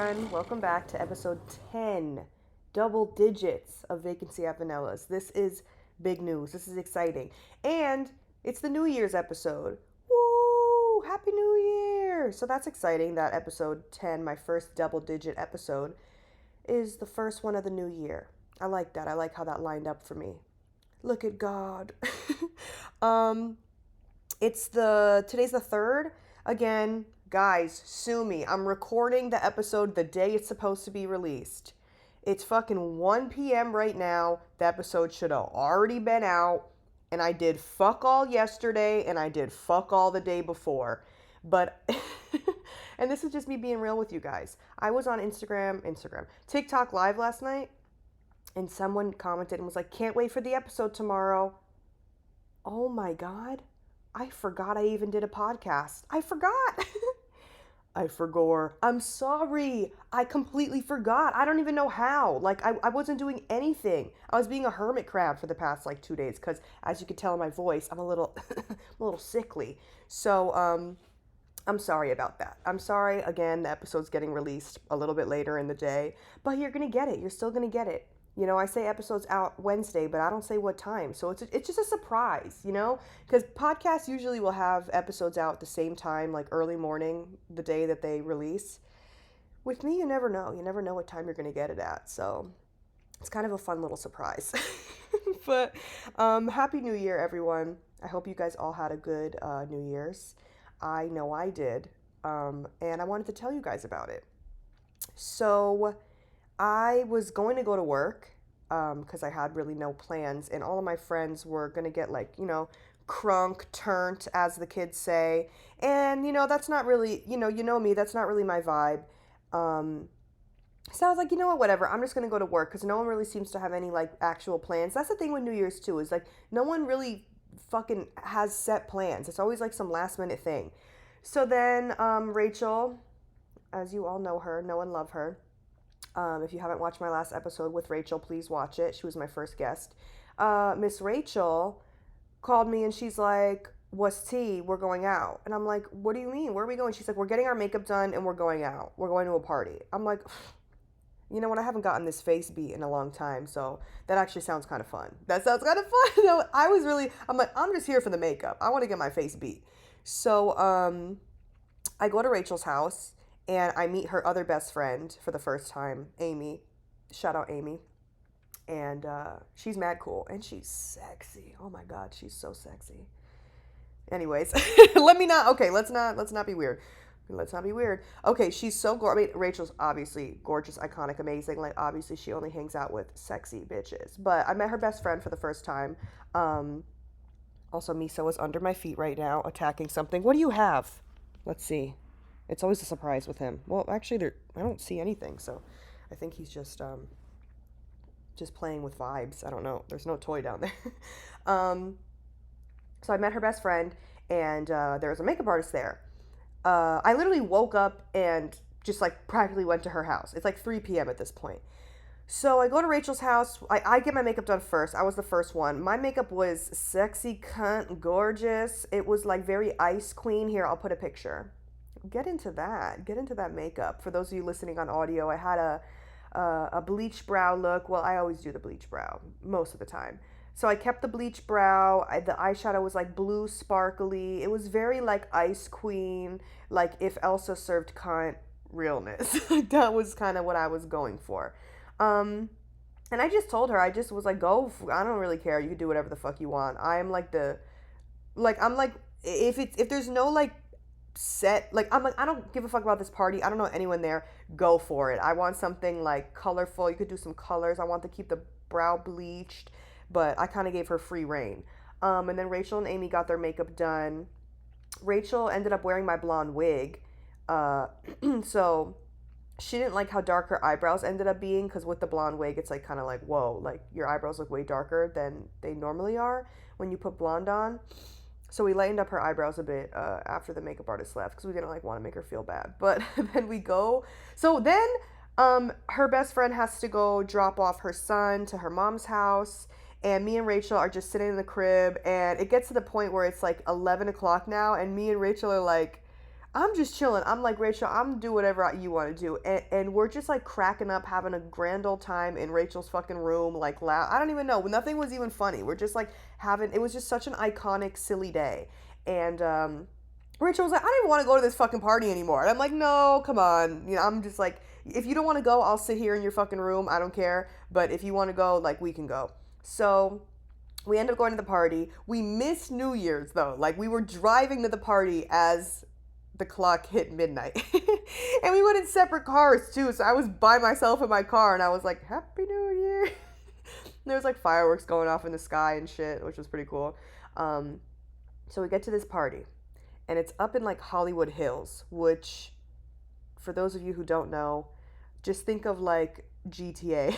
everyone. Welcome back to episode 10, double digits of Vacancy at Vanilla's. This is big news. This is exciting. And it's the New Year's episode. Woo! Happy New Year! So that's exciting that episode 10, my first double digit episode, is the first one of the new year. I like that. I like how that lined up for me. Look at God. um, today's the 3rd. Again, guys, sue me. I'm recording the episode the day it's supposed to be released. It's fucking 1 p.m. right now. The episode should have already been out. And I did fuck all yesterday and I did fuck all the day before. But, and this is just me being real with you guys. I was on TikTok live last night. And someone commented and was like, can't wait for the episode tomorrow. Oh my God. I forgot I even did a podcast. I forgot. I forgot. I'm sorry. I completely forgot. I don't even know how. Like, I wasn't doing anything. I was being a hermit crab for the past, 2 days. Because, as you can tell in my voice, I'm a little, I'm a little sickly. So, I'm sorry about that. I'm sorry. Again, the episode's getting released a little bit later in the day. But you're going to get it. You're still going to get it. You know, I say episodes out Wednesday, but I don't say what time. So it's just a surprise, you know, because podcasts usually will have episodes out at the same time, like early morning, the day that they release. With me, you never know. You never know what time you're going to get it at. So it's kind of a fun little surprise. But Happy New Year, everyone. I hope you guys all had a good New Year's. I know I did. And I wanted to tell you guys about it. So I was going to go to work because I had really no plans, and all of my friends were going to get crunk, turnt, as the kids say. And, that's not really, you know me, that's not really my vibe. So I was like, you know what, whatever, I'm just going to go to work because no one really seems to have any, actual plans. That's the thing with New Year's, too, is, no one really fucking has set plans. It's always, some last-minute thing. So then Rachel, as you all know her, know and love her. If you haven't watched my last episode with Rachel, please watch it. She was my first guest. Miss Rachel called me and she's like, what's tea? We're going out. And I'm like, what do you mean? Where are we going? She's like, we're getting our makeup done and we're going out. We're going to a party. I'm like, you know what? I haven't gotten this face beat in a long time. So that actually sounds kind of fun. That sounds kind of fun. I'm like, I'm just here for the makeup. I want to get my face beat. So I go to Rachel's house. And I meet her other best friend for the first time, Amy. Shout out Amy. And she's mad cool. And she's sexy. Oh my God, she's so sexy. Anyways, let's not be weird. Let's not be weird. Okay, she's so gorgeous. Rachel's obviously gorgeous, iconic, amazing. Obviously, she only hangs out with sexy bitches. But I met her best friend for the first time. Also, Miso is under my feet right now, attacking something. What do you have? Let's see. It's always a surprise with him. Well, actually, I don't see anything, so I think he's just playing with vibes. I don't know. There's no toy down there. So I met her best friend, and there was a makeup artist there. I literally woke up and just practically went to her house. It's 3 p.m. at this point. So I go to Rachel's house. I get my makeup done first. I was the first one. My makeup was sexy, cunt, gorgeous. It was very ice queen. Here, I'll put a picture. Get into that makeup. For those of you listening on audio, I had a bleach brow look. Well, I always do the bleach brow most of the time. So I kept the bleach brow. The eyeshadow was blue sparkly. It was very ice queen, if Elsa served cunt realness. That was kind of what I was going for. And I just told her, I just was go, I don't really care. You can do whatever the fuck you want. I'm if there's no set, I don't give a fuck about this party. I don't know anyone there. Go for it. I want something colorful. You could do some colors. I want to keep the brow bleached, but I kind of gave her free reign. And then Rachel and Amy got their makeup done. Rachel ended up wearing my blonde wig. So she didn't like how dark her eyebrows ended up being, because with the blonde wig, it's kind of whoa, your eyebrows look way darker than they normally are when you put blonde on. So we lightened up her eyebrows a bit after the makeup artist left, because we didn't want to make her feel bad. But then we go. So then her best friend has to go drop off her son to her mom's house. And me and Rachel are just sitting in the crib. And it gets to the point where it's 11 o'clock now. And me and Rachel are I'm just chilling. I'm like, Rachel, I'm do whatever you want to do. And we're just like cracking up, having a grand old time in Rachel's fucking room, like loud. I don't even know. Nothing was even funny. We're just like having, it was just such an iconic, silly day. And Rachel was like, I don't even want to go to this fucking party anymore. And I'm like, no, come on. You know, I'm just like, if you don't want to go, I'll sit here in your fucking room. I don't care. But if you want to go, like, we can go. So we end up going to the party. We missed New Year's though. Like, we were driving to the party as the clock hit midnight. And we went in separate cars too. So I was by myself in my car and I was like, Happy New Year. And there was like fireworks going off in the sky and shit, which was pretty cool. So we get to this party and it's up in like Hollywood Hills, which for those of you who don't know, just think of like GTA.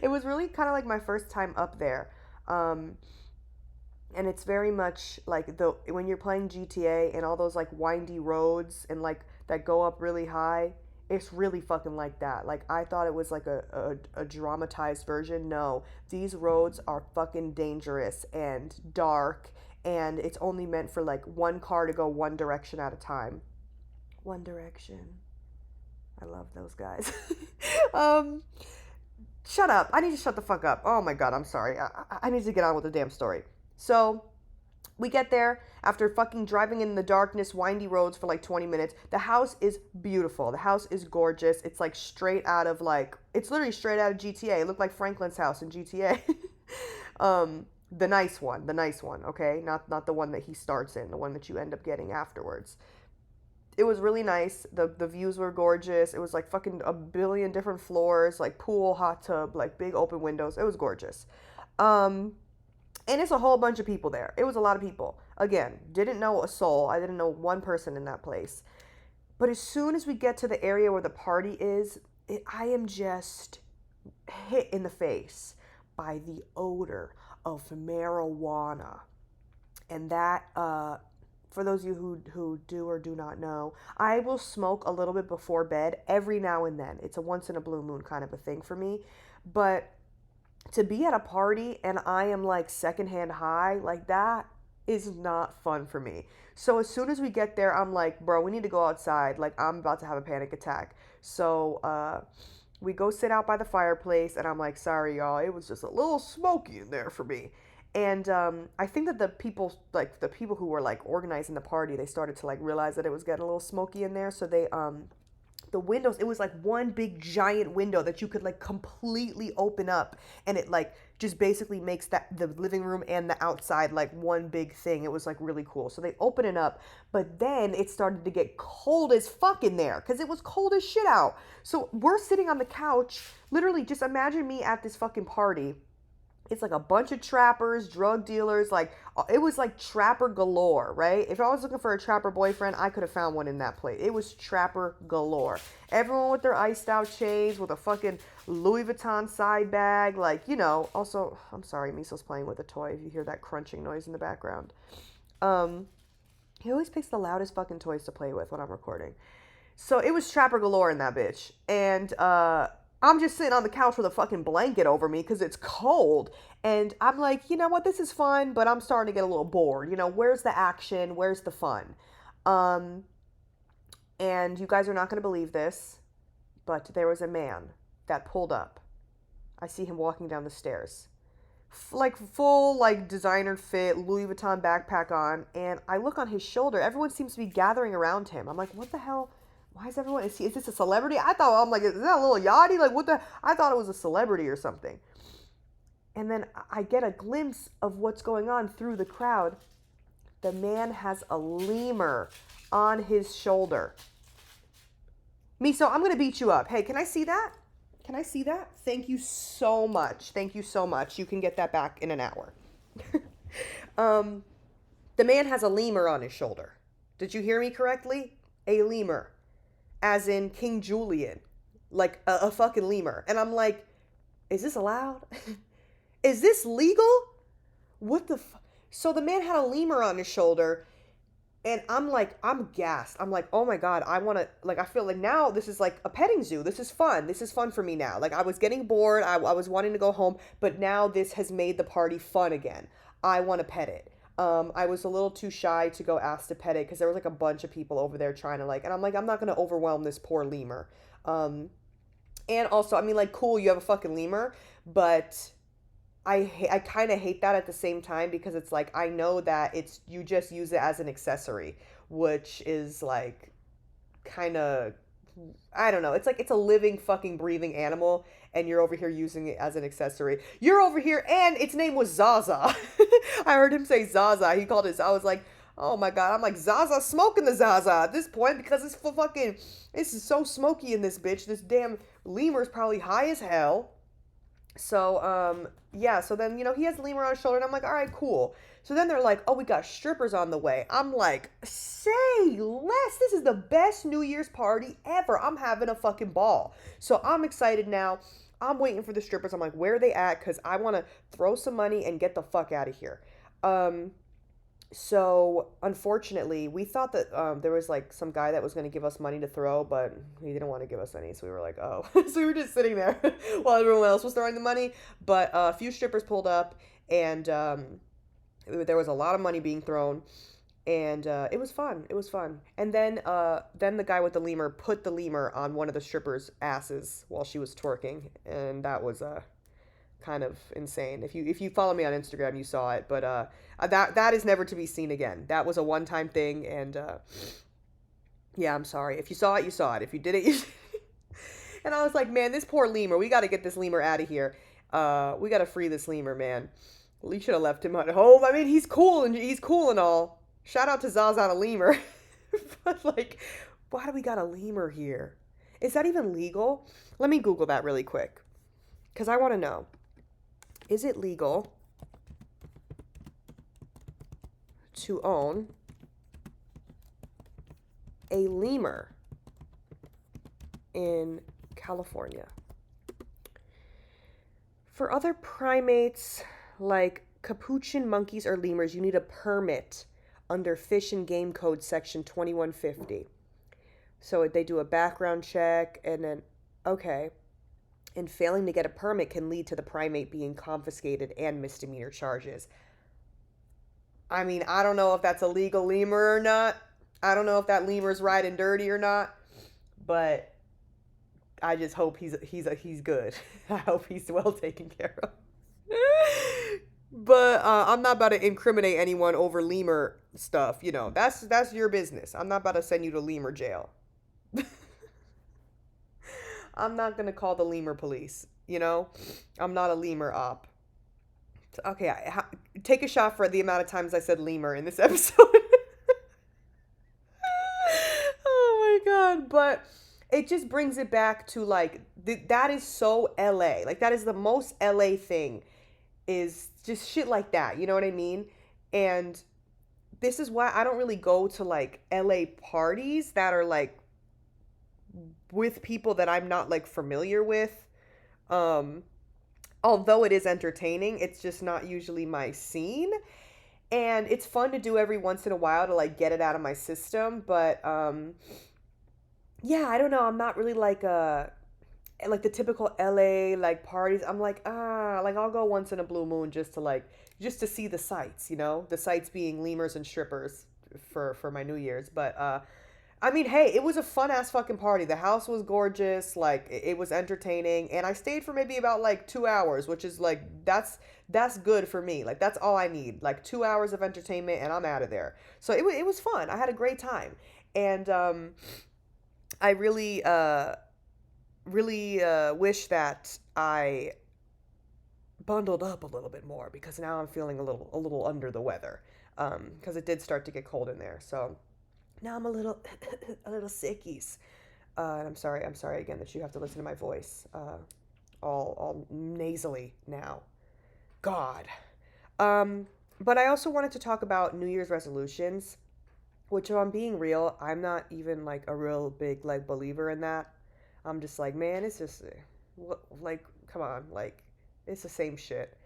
It was really kind of like my first time up there. And it's very much like the when you're playing GTA and all those like windy roads and like that go up really high, it's really fucking like that. Like I thought it was like a dramatized version. No, these roads are fucking dangerous and dark and it's only meant for like one car to go one direction at a time. One Direction. I love those guys. um Shut up. I need to shut the fuck up. Oh my god, I'm sorry. I need to get on with the damn story. So we get there after fucking driving in the darkness, windy roads for like 20 minutes. The house is beautiful. The house is gorgeous. It's like straight out of like, it's literally straight out of GTA. It looked like Franklin's house in GTA. The nice one, okay? Not the one that he starts in, the one that you end up getting afterwards. It was really nice. The views were gorgeous. It was like fucking a billion different floors, like pool, hot tub, like big open windows. It was gorgeous. And it's a whole bunch of people there. It was a lot of people. Again, didn't know a soul. I didn't know one person in that place. But as soon as we get to the area where the party is, I am just hit in the face by the odor of marijuana. And that, for those of you who do or do not know, I will smoke a little bit before bed every now and then. It's a once in a blue moon kind of a thing for me. But to be at a party and I am like secondhand high, like that is not fun for me. So as soon as we get there, I'm like, bro, we need to go outside. Like I'm about to have a panic attack. So we go sit out by the fireplace and I'm like, sorry, y'all, it was just a little smoky in there for me. And I think that the people who were like organizing the party, they started to like realize that it was getting a little smoky in there. So they the windows, it was like one big giant window that you could like completely open up and it like just basically makes that the living room and the outside like one big thing. It was like really cool. So they open it up, but then it started to get cold as fuck in there because it was cold as shit out. So we're sitting on the couch, literally just imagine me at this fucking party. It's like a bunch of trappers, drug dealers, like it was like trapper galore, right? If I was looking for a trapper boyfriend, I could have found one in that place. It was trapper galore. Everyone with their iced out chains, with a fucking Louis Vuitton side bag, like, you know. Also, I'm sorry, Miso's playing with a toy if you hear that crunching noise in the background. He always picks the loudest fucking toys to play with when I'm recording. So it was trapper galore in that bitch. And I'm just sitting on the couch with a fucking blanket over me because it's cold. And I'm like, you know what, this is fun, but I'm starting to get a little bored. You know, where's the action? Where's the fun? And you guys are not going to believe this, but there was a man that pulled up. I see him walking down the stairs. Like full, like designer fit, Louis Vuitton backpack on. And I look on his shoulder. Everyone seems to be gathering around him. I'm like, what the hell? Why is everyone, is this a celebrity? I'm like, is that a little yachty? Like, what the, I thought it was a celebrity or something. And then I get a glimpse of what's going on through the crowd. The man has a lemur on his shoulder. Miso, I'm going to beat you up. Hey, can I see that? Can I see that? Thank you so much. Thank you so much. You can get that back in an hour. The man has a lemur on his shoulder. Did you hear me correctly? A lemur. As in King Julian, like a fucking lemur. And I'm like, is this allowed? Is this legal? What the fuck? So the man had a lemur on his shoulder and I'm like, I'm gassed. I'm like, oh my God, I want to, like, I feel like now this is like a petting zoo. This is fun. This is fun for me now. Like I was getting bored. I was wanting to go home, but now this has made the party fun again. I want to pet it. I was a little too shy to go ask to pet it because there was like a bunch of people over there trying to like, and I'm like, I'm not gonna overwhelm this poor lemur. Um, and also, I mean, like, cool, you have a fucking lemur, but I kind of hate that at the same time because it's like I know that it's you just use it as an accessory, which is like kind of I don't know. It's like it's a living fucking breathing animal and you're over here using it as an accessory. You're over here and its name was Zaza. I heard him say Zaza. He called it I was like, "Oh my god." I'm like, "Zaza smoking the Zaza at this point because it's fucking this is so smoky in this bitch. This damn lemur's probably high as hell." So, yeah, so then, he has the lemur on his shoulder, and I'm like, all right, cool. So then they're like, oh, we got strippers on the way. I'm like, say less. This is the best New Year's party ever. I'm having a fucking ball. So I'm excited now. I'm waiting for the strippers. I'm like, where are they at? Because I want to throw some money and get the fuck out of here. Um, so unfortunately, we thought that there was like some guy that was going to give us money to throw, but he didn't want to give us any. So we were like, oh, so we were just sitting there while everyone else was throwing the money. But a few strippers pulled up, and there was a lot of money being thrown, and it was fun. It was fun. And then the guy with the lemur put the lemur on one of the strippers' asses while she was twerking, and that was kind of insane. If you follow me on Instagram, you saw it, but that is never to be seen again. That was a one-time thing, and yeah, I'm sorry. If you saw it, you saw it. If you didn't, you and I was like, man, this poor lemur. We got to get this lemur out of here. We got to free this lemur, man. We should have left him at home. I mean, he's cool and all. Shout out to Zaza the lemur, but like, why do we got a lemur here? Is that even legal? Let me Google that really quick, because I want to know. Is it legal to own a lemur in California? For other primates like capuchin monkeys or lemurs, you need a permit under Fish and Game Code section 2150. So they do a background check and then, okay. And failing to get a permit can lead to the primate being confiscated and misdemeanor charges. I mean, I don't know if that's a legal lemur or not. I don't know if that lemur's riding dirty or not, but I just hope he's good. I hope he's well taken care of. But I'm not about to incriminate anyone over lemur stuff. That's your business. I'm not about to send you to lemur jail. I'm not gonna call the lemur police. I'm not a lemur op. Okay, take a shot for the amount of times I said lemur in this episode. Oh my god! But it just brings it back to like that is so LA. Like that is the most LA thing. Is just shit like that. You know what I mean? And this is why I don't really go to like LA parties that are like with people that I'm not like familiar with. Although it is entertaining, it's just not usually my scene. And it's fun to do every once in a while to like get it out of my system. But yeah, I don't know. I'm not really like the typical LA like parties. I'm like, like I'll go once in a blue moon just to see the sights, the sights being lemurs and strippers for my New Year's. But I mean, hey, it was a fun ass fucking party. The house was gorgeous. Like it was entertaining, and I stayed for maybe about like 2 hours, which is like that's good for me. Like that's all I need. Like 2 hours of entertainment, and I'm out of there. So it was fun. I had a great time, and I really wish that I bundled up a little bit more because now I'm feeling a little under the weather. Because it did start to get cold in there. So now I'm a little a little sickies. And I'm sorry again that you have to listen to my voice all nasally now. God. But I also wanted to talk about New Year's resolutions, which if I'm being real, I'm not even like a real big like believer in that. I'm just like, man, it's just like, come on, like it's the same shit.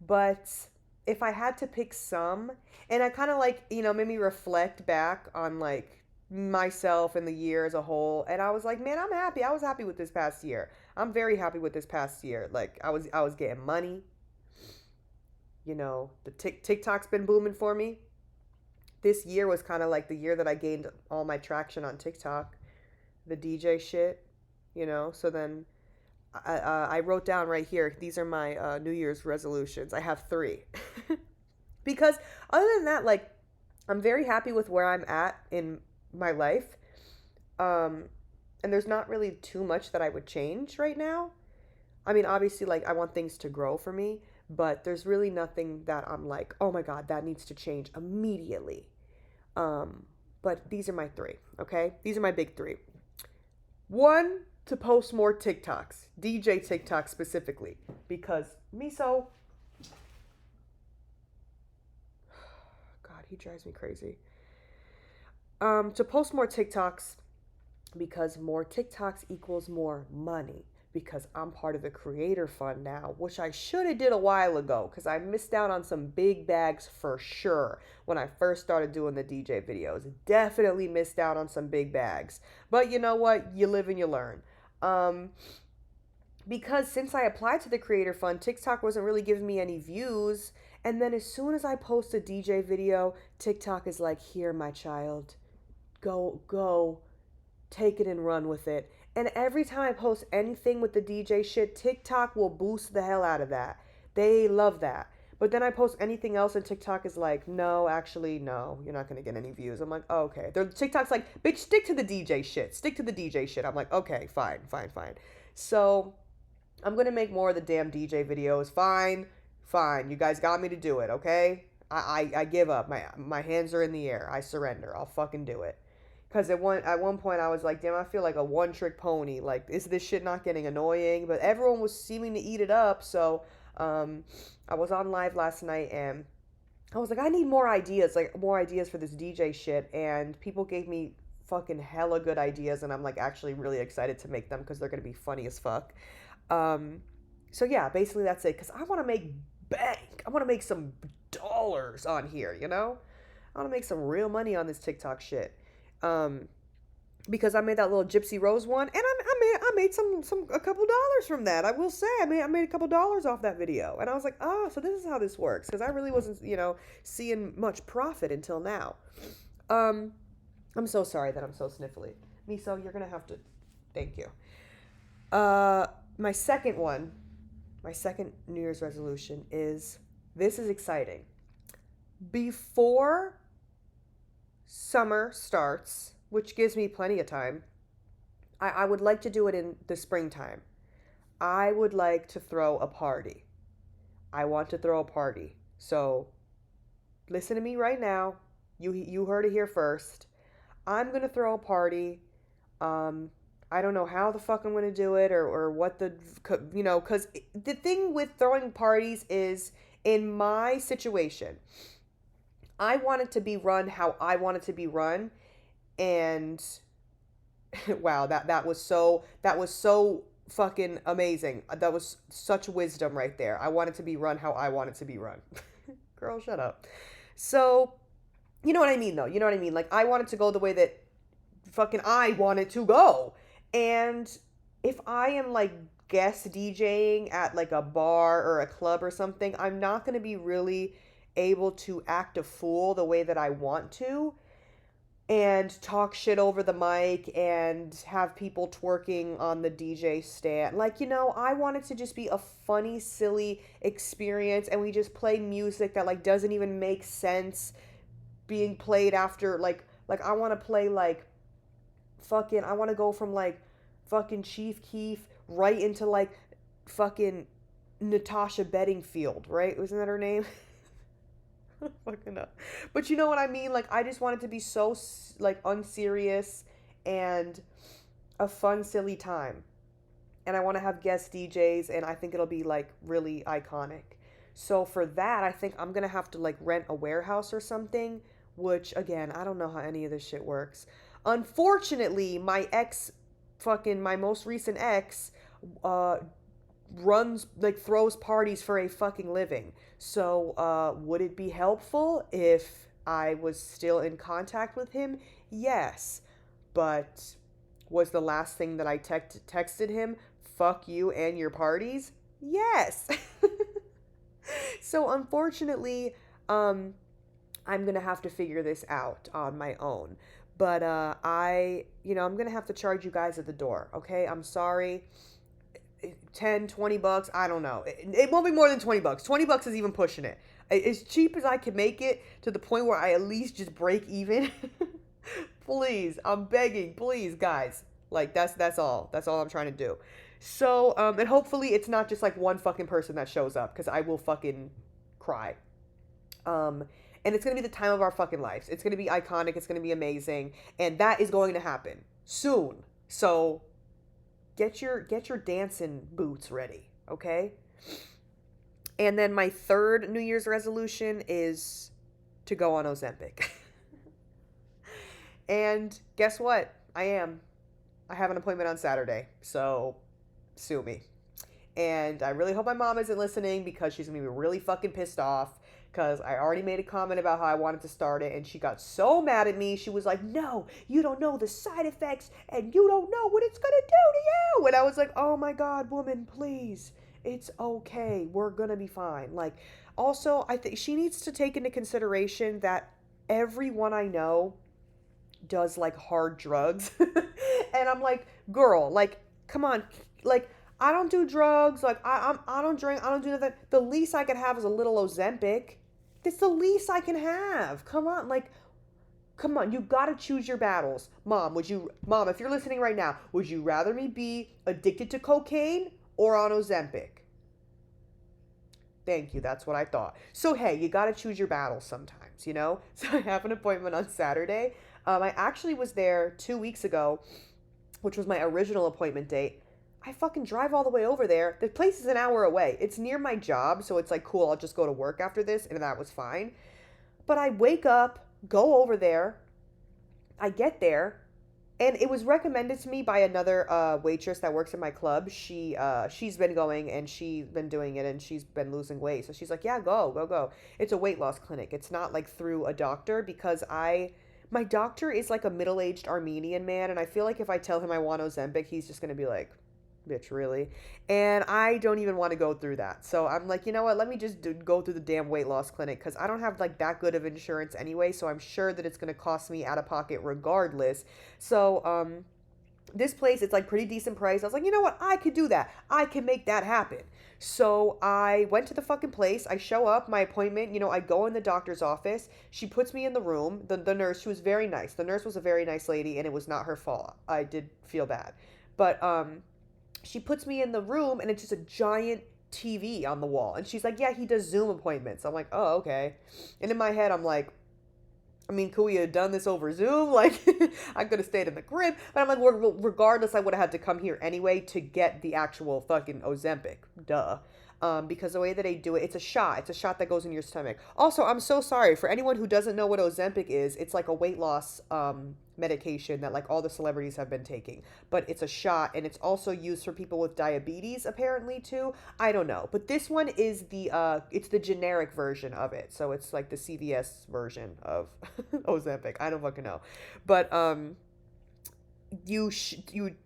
But if I had to pick some, and I kind of like, made me reflect back on like myself and the year as a whole, and I was like, man, I'm happy. I was happy with this past year. I'm very happy with this past year. Like I was getting money. the TikTok's been booming for me. This year was kind of like the year that I gained all my traction on TikTok, the DJ shit, So then I wrote down right here, these are my New Year's resolutions. I have three. Because other than that, like, I'm very happy with where I'm at in my life. Um, and there's not really too much that I would change right now. I mean, obviously, like, I want things to grow for me, but there's really nothing that I'm like, oh my God, that needs to change immediately. But these are my three, okay? These are my big three. One, to post more TikToks, DJ TikToks specifically, because Miso, God, he drives me crazy. To post more TikToks because more TikToks equals more money. Because I'm part of the creator fund now, which I should have did a while ago because I missed out on some big bags for sure when I first started doing the DJ videos. Definitely missed out on some big bags. But you know what? You live and you learn. Because since I applied to the creator fund, TikTok wasn't really giving me any views. And then as soon as I post a DJ video, TikTok is like, here, my child, go, take it and run with it. And every time I post anything with the DJ shit, TikTok will boost the hell out of that. They love that. But then I post anything else and TikTok is like, no, actually, no, you're not going to get any views. I'm like, oh, okay. TikTok's like, bitch, stick to the DJ shit. Stick to the DJ shit. I'm like, okay, fine. So I'm going to make more of the damn DJ videos. Fine. You guys got me to do it, okay? I give up. My hands are in the air. I surrender. I'll fucking do it. Because at one point I was like, damn, I feel like a one-trick pony. Like, is this shit not getting annoying? But everyone was seeming to eat it up. So I was on live last night and I was like, I need more ideas. Like, more ideas for this DJ shit. And people gave me fucking hella good ideas. And I'm like actually really excited to make them because they're going to be funny as fuck. So yeah, basically that's it. Because I want to make bank. I want to make some dollars on here, I want to make some real money on this TikTok shit. Because I made that little Gypsy Rose one, and I made a couple dollars from that. I will say I made a couple dollars off that video, and I was like, oh, so this is how this works, because I really wasn't seeing much profit until now. I'm so sorry that I'm so sniffly. Miso, you're gonna have to, thank you. My second New Year's resolution is, this is exciting. Before summer starts, which gives me plenty of time, I would like to do it in the springtime. I would like to throw a party. I want to throw a party. So listen to me right now. You heard it here first. I'm going to throw a party. I don't know how the fuck I'm going to do it or what because the thing with throwing parties is, in my situation, I want it to be run how I want it to be run. And wow, that was so fucking amazing. That was such wisdom right there. I want it to be run how I want it to be run. Girl, shut up. So, you know what I mean though? You know what I mean? Like, I want it to go the way that fucking I want it to go. And if I am like guest DJing at like a bar or a club or something, I'm not going to be really able to act a fool the way that I want to and talk shit over the mic and have people twerking on the DJ stand. Like, I want it to just be a funny, silly experience, and we just play music that like doesn't even make sense being played after like I want to play like fucking, I want to go from like fucking Chief Keef right into like fucking Natasha Bedingfield, right? Wasn't that her name? Fucking up. But you know what I mean? Like, I just want it to be so like unserious and a fun, silly time. And I want to have guest DJs, and I think it'll be like really iconic. So for that, I think I'm gonna have to like rent a warehouse or something, which again, I don't know how any of this shit works. Unfortunately, my most recent ex, throws parties for a fucking living. So, would it be helpful if I was still in contact with him? Yes. But was the last thing that I texted him, fuck you and your parties? Yes. So unfortunately, um, I'm gonna have to figure this out on my own. But I'm gonna have to charge you guys at the door. Okay, I'm sorry. 10, $20, I don't know. It won't be more than $20. $20 is even pushing it. As cheap as I can make it to the point where I at least just break even. Please, I'm begging, please, guys. Like that's all. That's all I'm trying to do. So, and hopefully it's not just like one fucking person that shows up because I will fucking cry. Um, and it's gonna be the time of our fucking lives. It's gonna be iconic. It's gonna be amazing, and that is going to happen soon. So get your dancing boots ready, okay? And then my third New Year's resolution is to go on Ozempic. And guess what? I have an appointment on Saturday, so sue me. And I really hope my mom isn't listening because she's gonna be really fucking pissed off. Because I already made a comment about how I wanted to start it, and she got so mad at me. She was like, "No, you don't know the side effects, and you don't know what it's gonna do to you." And I was like, "Oh my God, woman, please. It's okay. We're gonna be fine." Like, also, I think she needs to take into consideration that everyone I know does like hard drugs. And I'm like, girl, like, come on, like, I don't do drugs, like I don't drink, I don't do nothing. The least I can have is a little Ozempic. It's the least I can have. Come on, like, come on, you gotta choose your battles. Mom, if you're listening right now, would you rather me be addicted to cocaine or on Ozempic? Thank you. That's what I thought. So, hey, you got to choose your battles sometimes, you know? So, I have an appointment on Saturday. I actually was there 2 weeks ago, which was my original appointment date. I fucking drive all the way over there. The place is an hour away. It's near my job, so it's like, cool, I'll just go to work after this, and that was fine. But I wake up, go over there, I get there, and it was recommended to me by another waitress that works in my club. She's been going and she's been doing it and she's been losing weight. So she's like, "Yeah, go, go, go." It's a weight loss clinic. It's not like through a doctor because I my doctor is like a middle-aged Armenian man, and I feel like if I tell him I want Ozempic, he's just gonna be like, "Bitch, really?" And I don't even want to go through that. So I'm like, you know what? Let me just go through the damn weight loss clinic because I don't have like that good of insurance anyway. So I'm sure that it's going to cost me out of pocket regardless. So this place, it's like pretty decent price. I was like, you know what? I could do that. I can make that happen. So I went to the fucking place. I show up, my appointment, I go in the doctor's office. She puts me in the room. The nurse, she was very nice. The nurse was a very nice lady and it was not her fault. I did feel bad. But she puts me in the room and it's just a giant TV on the wall. And she's like, "Yeah, he does Zoom appointments." I'm like, "Oh, okay." And in my head, I'm like, I mean, could we have done this over Zoom? Like, I could have stayed in the crib. But I'm like, regardless, I would have had to come here anyway to get the actual fucking Ozempic. Duh. Because the way that they do it, it's a shot. It's a shot that goes in your stomach. Also, I'm so sorry for anyone who doesn't know what Ozempic is. It's like a weight loss medication that like all the celebrities have been taking. But it's a shot, and it's also used for people with diabetes apparently too. I don't know, but this one is it's the generic version of it. So it's like the CVS version of Ozempic. I don't fucking know, but you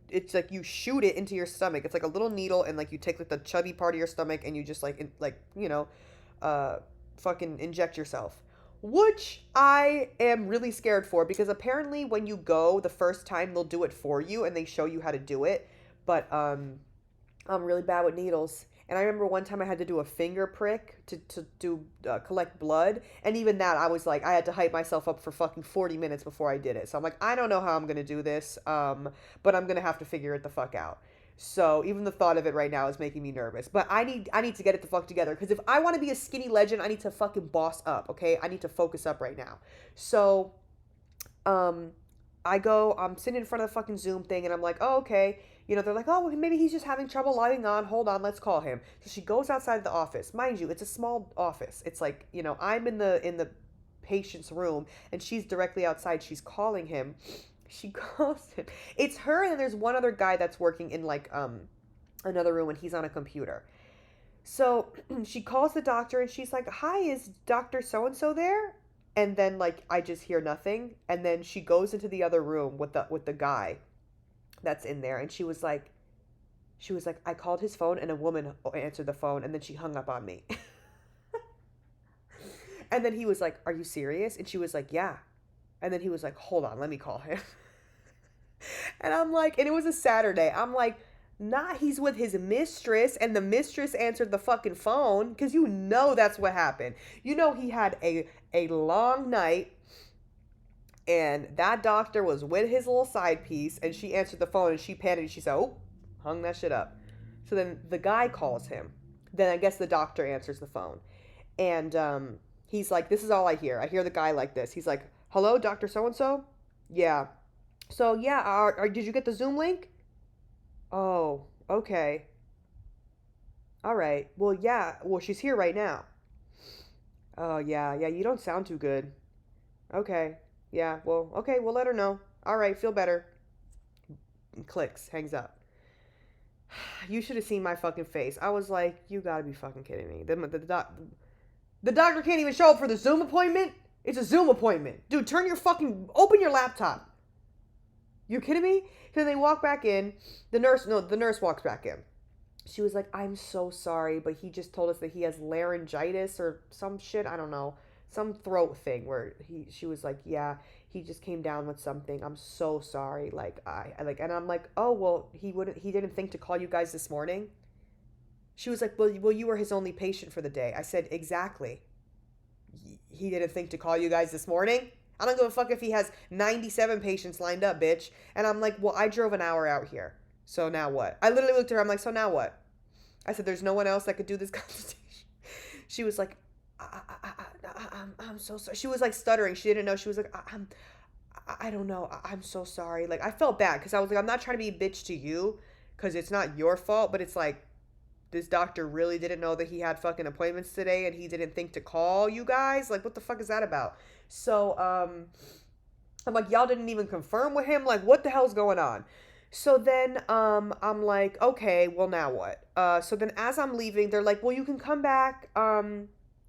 it's like you shoot it into your stomach. It's like a little needle, and like you take like the chubby part of your stomach and you just like uh fucking inject yourself, which I am really scared for because apparently when you go the first time they'll do it for you and they show you how to do it, but I'm really bad with needles. And I remember one time I had to do a finger prick to do collect blood. And even that, I was like, I had to hype myself up for fucking 40 minutes before I did it. So I'm like, I don't know how I'm going to do this, but I'm going to have to figure it the fuck out. So even the thought of it right now is making me nervous. But I need to get it the fuck together. Because if I want to be a skinny legend, I need to fucking boss up, okay? I need to focus up right now. So um, I'm sitting in front of the fucking Zoom thing and I'm like, "Oh, okay." They're like, "Oh, well, maybe he's just having trouble logging on. Hold on, let's call him." So she goes outside of the office. Mind you, it's a small office. It's like, I'm in the patient's room and she's directly outside. She's calling him. She calls him. It's her and there's one other guy that's working in like another room and he's on a computer. So she calls the doctor and she's like, "Hi, is Dr. So and so there?" And then like I just hear nothing. And then she goes into the other room with the guy that's in there, and she was like, "I called his phone and a woman answered the phone," and then she hung up on me. And then he was like, are you serious? And she was like, yeah. And then he was like, hold on, let me call him. And I'm like, and it was a Saturday. I'm like, nah, he's with his mistress, and the mistress answered the fucking phone, because you know that's what happened. You know he had a long night, and that doctor was with his little side piece, and she answered the phone, and she panicked, and she said, oh, hung that shit up. So then the guy calls him. Then I guess the doctor answers the phone. And he's like, this is all I hear. I hear the guy like this. He's like, hello, Dr. So-and-so? Yeah. So, yeah, did you get the Zoom link? Oh, okay. All right. Well, yeah. Well, she's here right now. Oh, yeah. Yeah, you don't sound too good. Okay. Yeah, well, okay, we'll let her know. All right, feel better. Clicks, hangs up. You should have seen my fucking face. I was like, you gotta be fucking kidding me. The doctor can't even show up for the Zoom appointment? It's a Zoom appointment. Dude, open your laptop. You kidding me? So they walk back in. The nurse walks back in. She was like, I'm so sorry, but he just told us that he has laryngitis or some shit. I don't know. Some throat thing where she was like, yeah, he just came down with something. I'm so sorry. And I'm like, oh, well, he didn't think to call you guys this morning. She was like, well, you were his only patient for the day. I said, exactly. He didn't think to call you guys this morning. I don't give a fuck if he has 97 patients lined up, bitch. And I'm like, well, I drove an hour out here. So now what? I literally looked at her. I'm like, so now what? I said, there's no one else that could do this consultation. She was like, I'm so sorry. She was like stuttering. She didn't know. She was like, I don't know. I'm so sorry. Like, I felt bad because I was like, I'm not trying to be a bitch to you because it's not your fault, but it's like, this doctor really didn't know that he had fucking appointments today and he didn't think to call you guys. Like, what the fuck is that about? So, I'm like, y'all didn't even confirm with him? Like, what the hell's going on? So then, I'm like, okay, well, now what? So then as I'm leaving, they're like, well, you can come back, and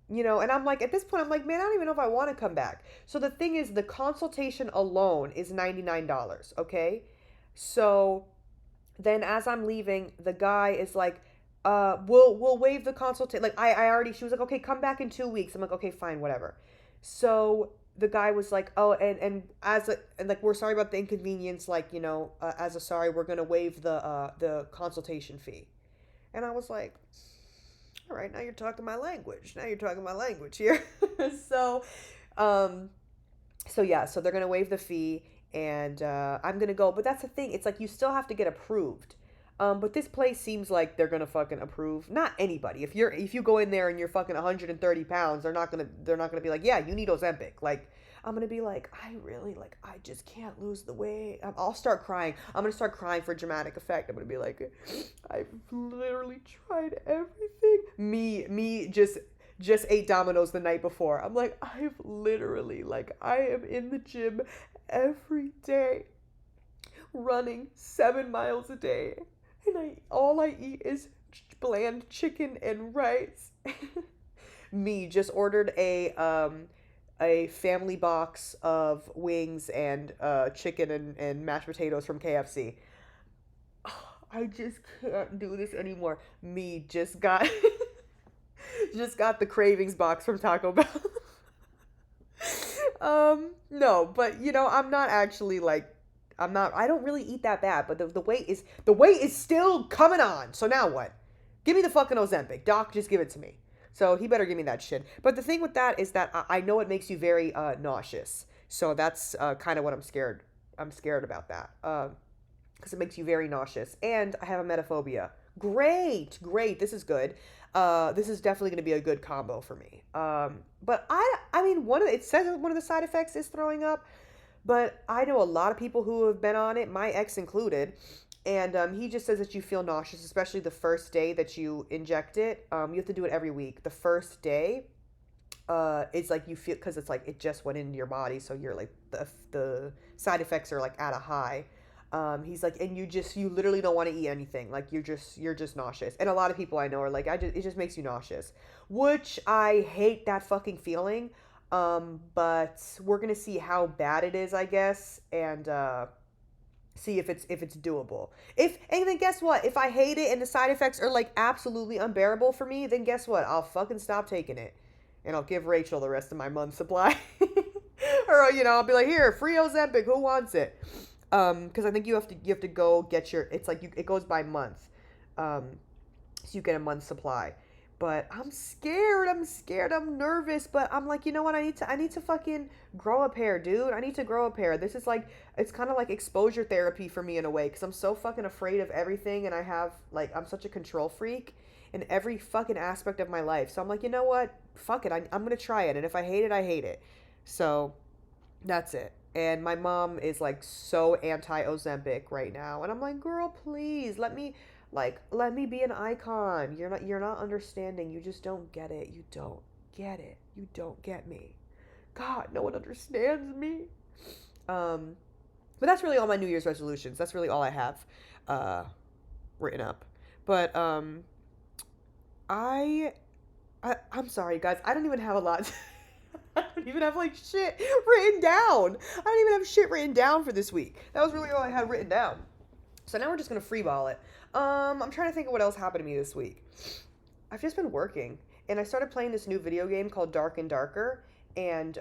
I'm like, at this point, I'm like, man, I don't even know if I want to come back. So the thing is, the consultation alone is $99, okay? So then as I'm leaving, the guy is like, we'll waive the consultation. Like, she was like, okay, come back in 2 weeks. I'm like, okay, fine, whatever. So the guy was like, oh, and like, we're sorry about the inconvenience. Like, as a sorry, we're going to waive the consultation fee. And I was like, all right, now you're talking my language. Now you're talking my language here. So, yeah, so they're going to waive the fee and, I'm going to go, but that's the thing. It's like, you still have to get approved. But this place seems like they're gonna fucking approve. Not anybody. If you go in there and you're fucking 130 pounds, they're not gonna be like, yeah, you need Ozempic. Like, I'm gonna be like, I just can't lose the weight. I'll start crying. I'm gonna start crying for dramatic effect. I'm gonna be like, I've literally tried everything. Me just ate Domino's the night before. I'm like, I've literally, like, I am in the gym every day, running 7 miles a day. And all I eat is bland chicken and rice. Me just ordered a family box of wings and chicken and mashed potatoes from KFC. I just can't do this anymore. Me just got the cravings box from Taco Bell. No, but I'm not actually like, I don't really eat that bad, but the weight is still coming on. So now what? Give me the fucking Ozempic. Doc, just give it to me. So he better give me that shit. But the thing with that is that I know it makes you very nauseous. So that's kind of what I'm scared about that. Because it makes you very nauseous. And I have a emetophobia. Great. This is good. This is definitely going to be a good combo for me. But I mean, it says one of the side effects is throwing up. But I know a lot of people who have been on it, my ex included, and he just says that you feel nauseous, especially the first day that you inject it. You have to do it every week. The first day, it's like you feel, because it's like it just went into your body, so you're like the side effects are like at a high. He's like, and you literally don't want to eat anything. Like you're just nauseous. And a lot of people I know are like, it just makes you nauseous, which I hate that fucking feeling. But we're gonna see how bad it is, I guess, and see if it's doable. And then guess what? If I hate it and the side effects are like absolutely unbearable for me, then guess what? I'll fucking stop taking it. and I'll give Rachel the rest of my month's supply. Or, I'll be like, here, free Ozempic, who wants it? Because I think you have to go get your, it's like, it goes by month. So you get a month's supply. But I'm scared, I'm nervous, but I'm like, you know what, I need to fucking grow a pair, dude. I need to grow a pair. This is like, it's kind of like exposure therapy for me in a way, because I'm so fucking afraid of everything, and I'm such a control freak in every fucking aspect of my life. So I'm like, you know what, fuck it, I'm gonna try it, and if I hate it, I hate it. So that's it. And my mom is like so anti Ozempic right now, and I'm like, girl, please let me be an icon. You're not understanding. You just don't get it. You don't get it. You don't get me. God, no one understands me. But that's really all my New Year's resolutions. That's really all I have written up. But I'm sorry, guys. I don't even have a lot. I don't even have like shit written down. I don't even have shit written down for this week. That was really all I had written down. So now we're just gonna freeball it. I'm trying to think of what else happened to me this week. I've just been working, and I started playing this new video game called Dark and Darker, and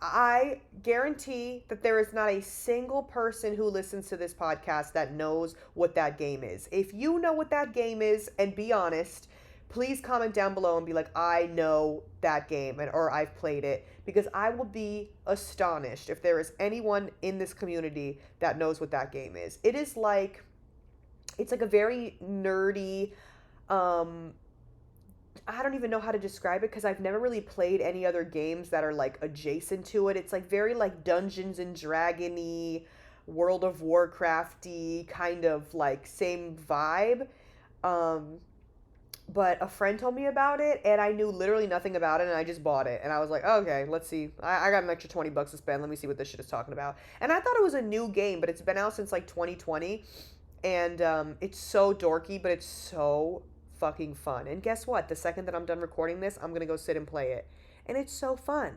I guarantee that there is not a single person who listens to this podcast that knows what that game is. If you know what that game is, and be honest, please comment down below and be like, I know that game, or I've played it, because I will be astonished if there is anyone in this community that knows what that game is. It's like a very nerdy, I don't even know how to describe it, because I've never really played any other games that are like adjacent to it. It's like very like Dungeons and Dragon-y, World of Warcraft-y, kind of like same vibe. But a friend told me about it, and I knew literally nothing about it, and I just bought it. And I was like, okay, let's see. I got an extra $20 to spend. Let me see what this shit is talking about. And I thought it was a new game, but it's been out since like 2020. And it's so dorky, but it's so fucking fun. And guess what? The second that I'm done recording this, I'm going to go sit and play it. And it's so fun.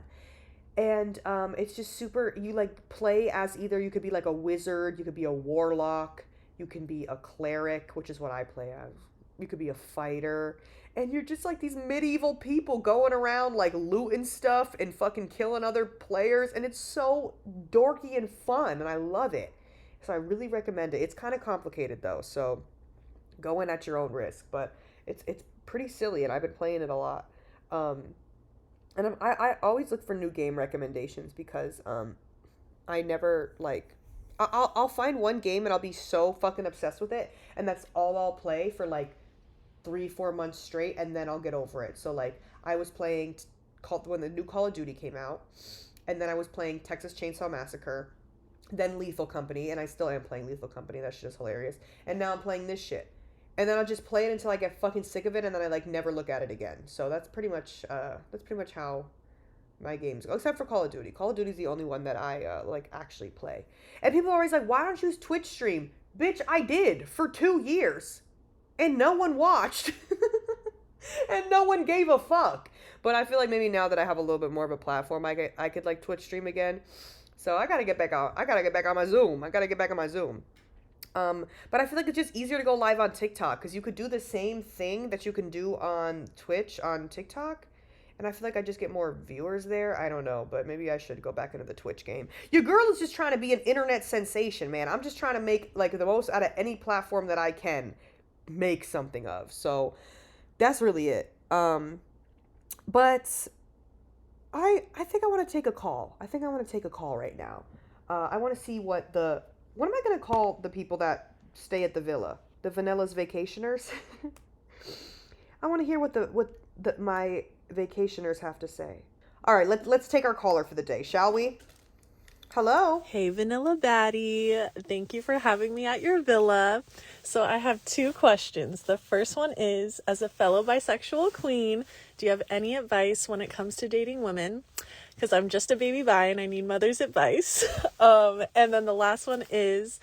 And it's just super, you like play as either, you could be like a wizard, you could be a warlock, you can be a cleric, which is what I play as. You could be a fighter, and you're just like these medieval people going around like looting stuff and fucking killing other players, and it's so dorky and fun, and I love it. So I really recommend it. It's kind of complicated though, so go in at your own risk, but it's pretty silly, and I've been playing it a lot. And I always look for new game recommendations, because I never like, I'll find one game and I'll be so fucking obsessed with it, and that's all I'll play for like 3-4 months straight, and then I'll get over it. So like I was playing when the new Call of Duty came out, and then I was playing Texas Chainsaw Massacre, then Lethal Company, and I still am playing Lethal Company. That shit is hilarious. And now I'm playing this shit, and then I'll just play it until I get fucking sick of it, and then I like never look at it again. So that's pretty much how my games go, except for Call of Duty. Call of Duty is the only one that I like actually play. And people are always like, why don't you Twitch stream? Bitch, I did for 2 years, and no one watched. And no one gave a fuck. But I feel like maybe now that I have a little bit more of a platform, I could like Twitch stream again. So I gotta get back on. I gotta get back on my Zoom. But I feel like it's just easier to go live on TikTok, because you could do the same thing that you can do on Twitch on TikTok. And I feel like I just get more viewers there. I don't know, but maybe I should go back into the Twitch game. Your girl is just trying to be an internet sensation, man. I'm just trying to make like the most out of any platform that I can make something of. So that's really it. But I think I want to take a call. I think I want to take a call right now. I want to see what am I going to call the people that stay at the villa? The Vanilla's vacationers? I want to hear what my vacationers have to say. All right, let's take our caller for the day, shall we? Hello. Hey, Vanilla Baddie. Thank you for having me at your villa. So I have 2 questions. The first one is, as a fellow bisexual queen, do you have any advice when it comes to dating women? Because I'm just a baby bi and I need mother's advice. And then the last one is,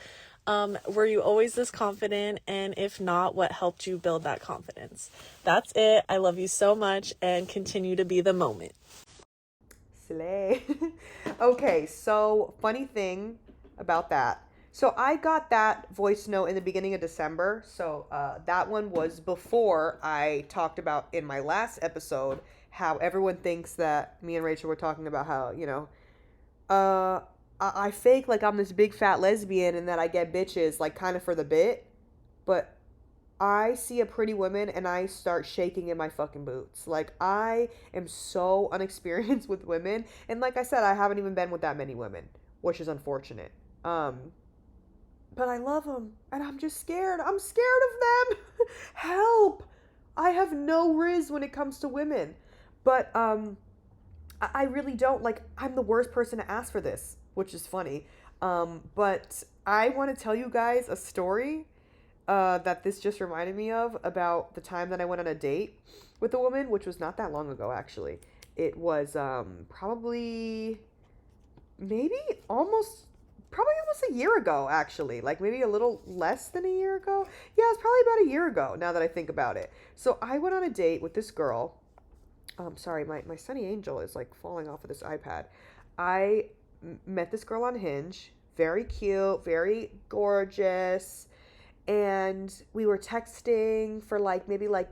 were you always this confident? And if not, what helped you build that confidence? That's it. I love you so much, and continue to be the moment. Slay. Okay, so funny thing about that. So I got that voice note in the beginning of December. So that one was before I talked about in my last episode how everyone thinks that me and Rachel were talking about how, uh, I fake like I'm this big fat lesbian and that I get bitches like kind of for the bit, but I see a pretty woman and I start shaking in my fucking boots. Like I am so unexperienced with women, and like I said, I haven't even been with that many women, which is unfortunate. Um, but I love them, and I'm just scared. I'm scared of them. Help! I have no riz when it comes to women, but I really don't like. I'm the worst person to ask for this, which is funny. But I want to tell you guys a story that this just reminded me of about the time that I went on a date with a woman, which was not that long ago, actually. It was probably maybe almost probably almost a year ago, actually. Like maybe a little less than a year ago. Yeah, it's probably about a year ago now that I think about it. So I went on a date with this girl. Sorry, my Sunny Angel is like falling off of this iPad. I met this girl on Hinge. Very cute, very gorgeous, and we were texting for like maybe like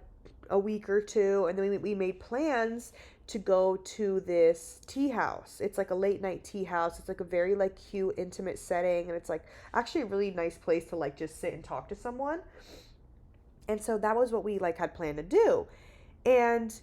a week or two, and then we made plans to go to this tea house. It's like a late night tea house. It's like a very like cute intimate setting, and it's like actually a really nice place to like just sit and talk to someone. And so that was what we like had planned to do. And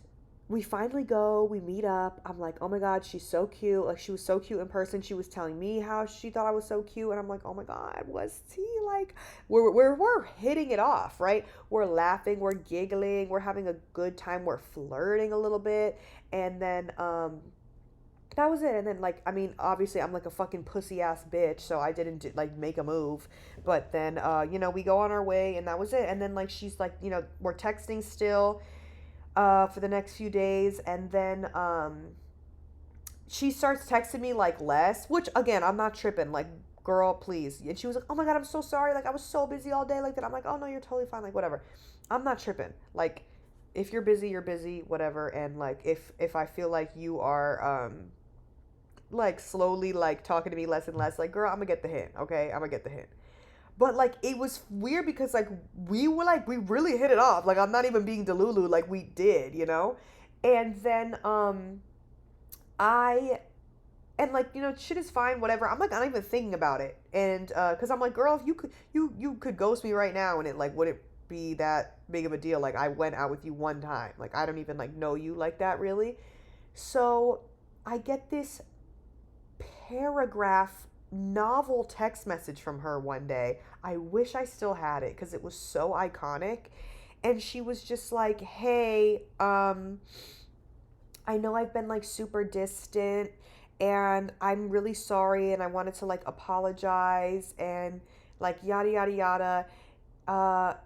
we finally go, we meet up. I'm like, oh my God, she's so cute. Like, she was so cute in person. She was telling me how she thought I was so cute. And I'm like, oh my God, was he like, we're hitting it off, right? We're laughing, we're giggling, we're having a good time, we're flirting a little bit. And then, that was it. And then, like, I mean, obviously, I'm like a fucking pussy ass bitch, so I didn't like make a move. But then, we go on our way, and that was it. And then, like, she's like, we're texting still for the next few days, and then she starts texting me like less, which again I'm not tripping, like girl please. And she was like, oh my God, I'm so sorry, like I was so busy all day like that. I'm like, oh no, you're totally fine, like whatever. I'm not tripping. Like if you're busy, whatever. And like if I feel like you are like slowly like talking to me less and less, like girl, I'm gonna get the hint, okay? I'm gonna get the hint. But like it was weird because like we really hit it off. Like I'm not even being delulu, like we did, And then I and like shit is fine, whatever. I'm like not even thinking about it. And cuz I'm like, girl, if you could ghost me right now and it like wouldn't be that big of a deal. Like I went out with you one time. Like I don't even like know you like that really. So I get this paragraph novel text message from her one day. I wish I still had it because it was so iconic. And she was just like, hey, I know I've been like super distant and I'm really sorry and I wanted to like apologize and like yada yada yada.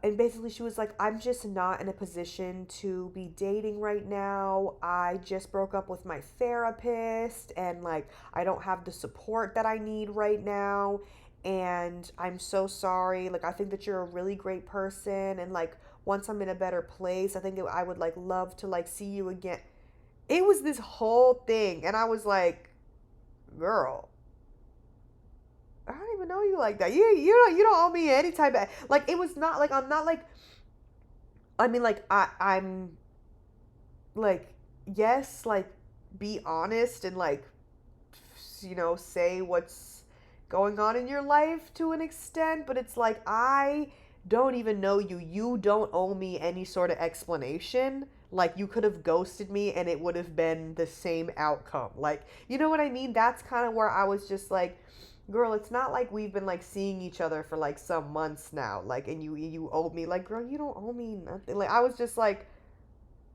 And basically she was like, I'm just not in a position to be dating right now. I just broke up with my therapist and like I don't have the support that I need right now. And I'm so sorry. Like I think that you're a really great person. And like once I'm in a better place, I would like love to like see you again. It was this whole thing. And I was like, girl, I don't even know you like that. You don't owe me any type of like. It was not like I'm not like. I mean, like I'm like yes, like be honest and like say what's going on in your life to an extent. But it's like I don't even know you. You don't owe me any sort of explanation. Like you could have ghosted me and it would have been the same outcome. Like you know what I mean? That's kind of where I was just like, girl, it's not like we've been like seeing each other for like some months now, like, and you owe me, like, girl, you don't owe me nothing. Like I was just like,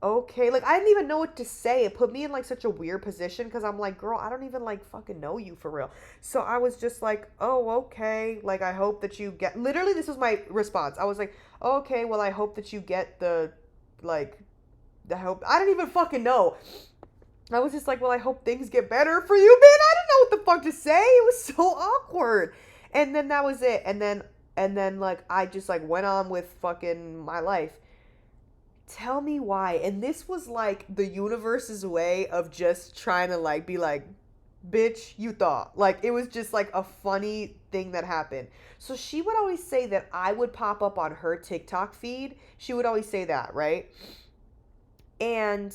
okay, like I didn't even know what to say. It put me in like such a weird position because I'm like, girl, I don't even like fucking know you for real. So I was just like, oh, okay, like I hope that you get, literally this was my response. I was like, okay, well I hope that you get the like the hope. I didn't even fucking know. I was just like, well, I hope things get better for you, man. I didn't know what the fuck to say. It was so awkward. And then that was it. And then like I just like went on with fucking my life. Tell me why. And this was like the universe's way of just trying to like be like, bitch, you thought. Like it was just like a funny thing that happened. So she would always say that I would pop up on her TikTok feed. She would always say that, right? And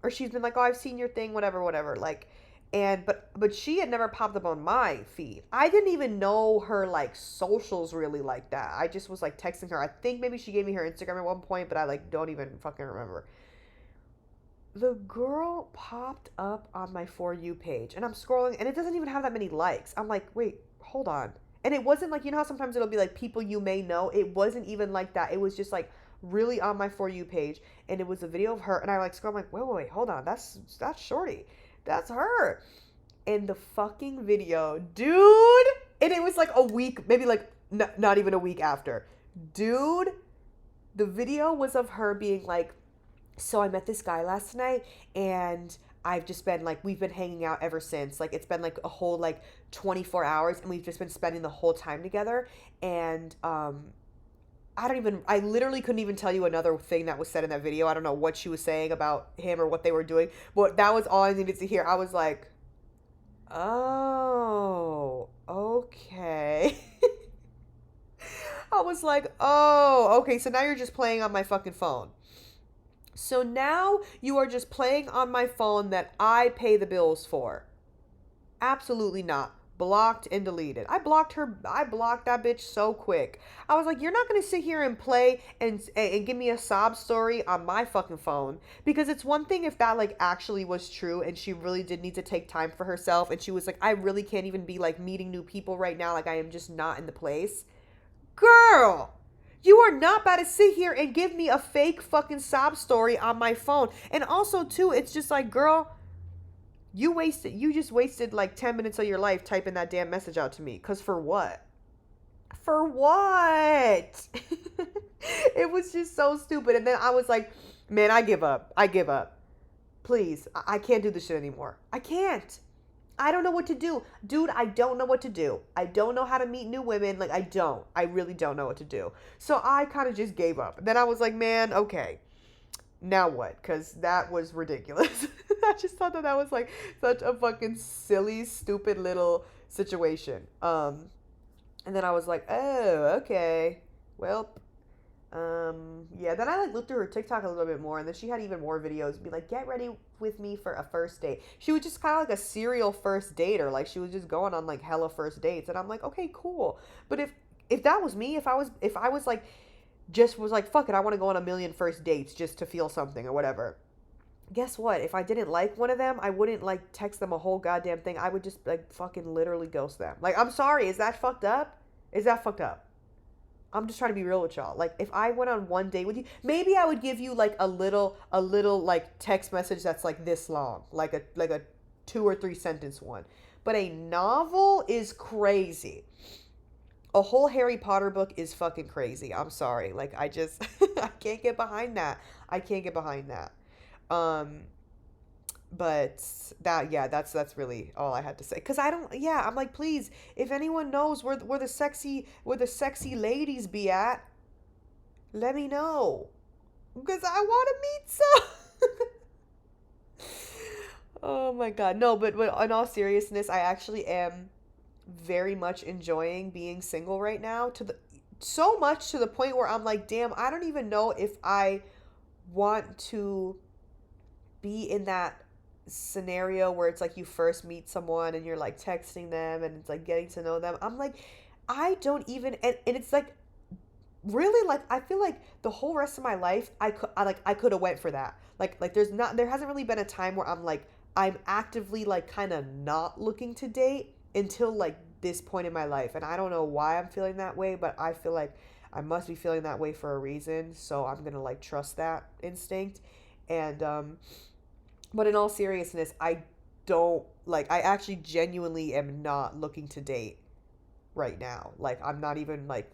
or she's been like, oh, I've seen your thing, whatever, whatever. Like, and but she had never popped up on my feed. I didn't even know her like socials really like that. I just was like texting her. I think maybe she gave me her Instagram at one point, but I like don't even fucking remember. The girl popped up on my For You page, and I'm scrolling, and it doesn't even have that many likes. I'm like, wait, hold on. And it wasn't like, you know how sometimes it'll be like people you may know? It wasn't even like that. It was just like really on my For You page, and it was a video of her, and I like scroll, I'm like, wait, hold on. That's Shorty. That's her. And the fucking video, dude, and it was like a week, maybe like not even a week after. Dude, the video was of her being like, so I met this guy last night, and I've just been like, we've been hanging out ever since. Like, it's been like a whole like 24 hours, and we've just been spending the whole time together. And I literally couldn't even tell you another thing that was said in that video. I don't know what she was saying about him or what they were doing, but that was all I needed to hear. I was like, oh, okay. I was like, oh, okay, so now you're just playing on my fucking phone. So now you are just playing on my phone that I pay the bills for. Absolutely not. Blocked and deleted. I blocked her. I blocked that bitch so quick. I was like, you're not going to sit here and play and give me a sob story on my fucking phone. Because it's one thing if that like actually was true and she really did need to take time for herself. And she was like, I really can't even be like meeting new people right now. Like I am just not in the place. Girl, you are not about to sit here and give me a fake fucking sob story on my phone. And also, too, it's just like, girl, you just wasted like 10 minutes of your life typing that damn message out to me. Because for what? For what? It was just so stupid. And then I was like, man, I give up. I give up. Please, I can't do this shit anymore. I can't. I don't know what to do. Dude, I don't know what to do. I don't know how to meet new women. Like, I don't. I really don't know what to do. So I kind of just gave up. Then I was like, man, okay. Now what? Because that was ridiculous. I just thought that was like such a fucking silly, stupid little situation. And then I was like, oh, okay. Well, yeah, then I like looked through her TikTok a little bit more, and then she had even more videos be like, get ready with me for a first date. She was just kind of like a serial first dater. Like she was just going on like hella first dates. And I'm like, okay, cool. But if that was me, if I was like, just was like, fuck it, I want to go on a million first dates just to feel something or whatever. Guess what? If I didn't like one of them, I wouldn't like text them a whole goddamn thing. I would just like fucking literally ghost them. Like, I'm sorry. Is that fucked up? Is that fucked up? I'm just trying to be real with y'all. Like, if I went on one date with you, maybe I would give you like a little like text message that's like this long, like a 2 or 3 sentence one. But a novel is crazy. A whole Harry Potter book is fucking crazy. I'm sorry. Like, I just I can't get behind that. I can't get behind that. Um, but that's really all I had to say. Cause I don't, yeah, I'm like, please, if anyone knows where the sexy ladies be at, let me know, because I want to meet some. Oh my God, no, but in all seriousness, I actually am very much enjoying being single right now, so much to the point where I'm like, damn, I don't even know if I want to be in that scenario where it's like you first meet someone and you're like texting them and it's like getting to know them. I'm like, I don't even, and it's like really, like I feel like the whole rest of my life I could have went for that. Like there hasn't really been a time where I'm actively like kind of not looking to date until like this point in my life. And I don't know why I'm feeling that way, but I feel like I must be feeling that way for a reason. So I'm going to like trust that instinct. And but in all seriousness, I actually genuinely am not looking to date right now. Like, I'm not even like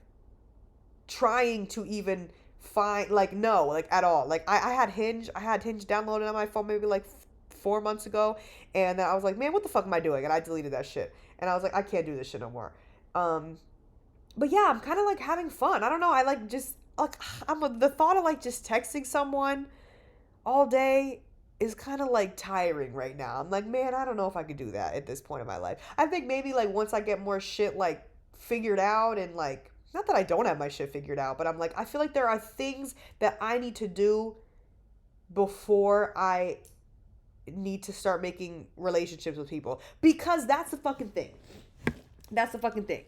trying to even find, like, no, like at all. Like, I had Hinge downloaded on my phone maybe like 4 months ago. And then I was like, man, what the fuck am I doing? And I deleted that shit. And I was like, I can't do this shit no more. But yeah, I'm kind of like having fun. I don't know. I like just like, the thought of like just texting someone all day is kind of like tiring right now. I'm like, man, I don't know if I could do that at this point in my life. I think maybe like once I get more shit like figured out, and like, not that I don't have my shit figured out, but I'm like, I feel like there are things that I need to do before I need to start making relationships with people, because that's the fucking thing. That's the fucking thing.